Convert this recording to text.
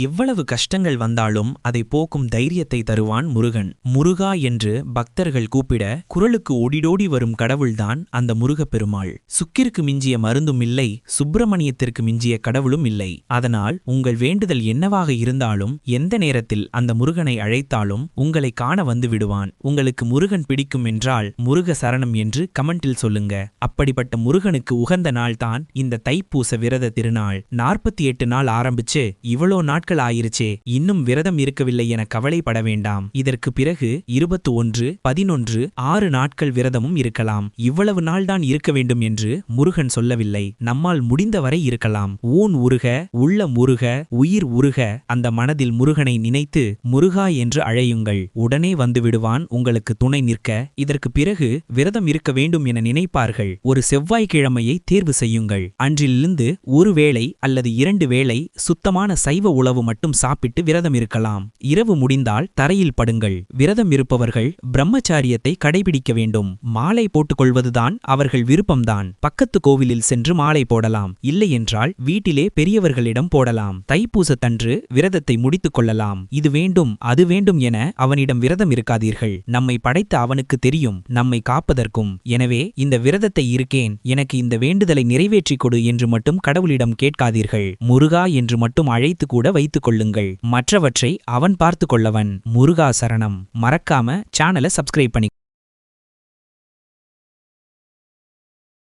எவ்வளவு கஷ்டங்கள் வந்தாலும் அதை போக்கும் தைரியத்தை தருவான் முருகன். முருகா என்று பக்தர்கள் கூப்பிட குரலுக்கு ஓடிடோடி வரும் கடவுள்தான் அந்த முருகப்பெருமாள். சுக்கிற்கு மிஞ்சிய மருந்தும் இல்லை, சுப்பிரமணியத்திற்கு மிஞ்சிய கடவுளும் இல்லை. அதனால் உங்கள் வேண்டுதல் என்னவாக இருந்தாலும் எந்த நேரத்தில் அந்த முருகனை அழைத்தாலும் உங்களை காண வந்து விடுவான். உங்களுக்கு முருகன் பிடிக்கும் என்றால் முருக சரணம் என்று கமெண்டில் சொல்லுங்க. அப்படிப்பட்ட முருகனுக்கு உகந்த நாள்தான் இந்த தைப்பூச விரத திருநாள். 48 நாள் ஆரம்பிச்சு இவ்வளோ நாட்கள் ஆயிருச்சே, இன்னும் விரதம் இருக்கவில்லை என கவலைப்பட வேண்டாம். இதற்கு பிறகு 21, 11, 6 நாட்கள் விரதமும் இருக்கலாம். இவ்வளவு நாள்தான் இருக்க வேண்டும் என்று முருகன் சொல்லவில்லை. நம்மால் முடிந்தவரை இருக்கலாம். ஊன் உருக, உள்ளம் உருக, உயிர் உருக அந்த மனதில் முருகனை நினைத்து முருகா என்று அழையுங்கள். உடனே வந்துவிடுவான் உங்களுக்கு துணை நிற்க. இதற்கு பிறகு விரதம் இருக்க வேண்டும் என நினைப்பார்கள். ஒரு செவ்வாய்க்கிழமையை தேர்வு செய்யுங்கள். அன்றிலிருந்து ஒரு வேளை அல்லது 2 வேளை சுத்தமான சைவ உணவு மட்டும் சாப்பிட்டு விரதம் இருக்கலாம். இரவு முடிந்தால் தரையில் படுங்கள். விரதம் இருப்பவர்கள் பிரம்மச்சாரியத்தை கடைபிடிக்க வேண்டும். மாலை போட்டுக்கொள்வதுதான் அவர்கள் விருப்பம்தான். பக்கத்து கோவிலில் சென்று மாலை போடலாம். இல்லையென்றால் வீட்டிலே பெரியவர்களிடம் போடலாம். தைப்பூசத்தன்று விரதத்தை முடித்துக் கொள்ளலாம். இது வேண்டும் அது வேண்டும் என அவனிடம் விரதம் இருக்காதீர்கள். நம்மை படைத்த அவனுக்கு தெரியும் நம்மை காப்பதற்கும். எனவே இந்த விரதத்தை இருக்கேன், எனக்கு இந்த வேண்டுதலை நிறைவேற்றிக் கொடு என்று மட்டும் கடவுளிடம் கேட்காதீர்கள். முருகா என்று மட்டும் அழைத்து கூட வைத்துக் கொள்ளுங்கள். மற்றவற்றை அவன் பார்த்து கொள்ளவன். முருகா சரணம். மறக்காம சேனலை சப்ஸ்கிரைப் பண்ணி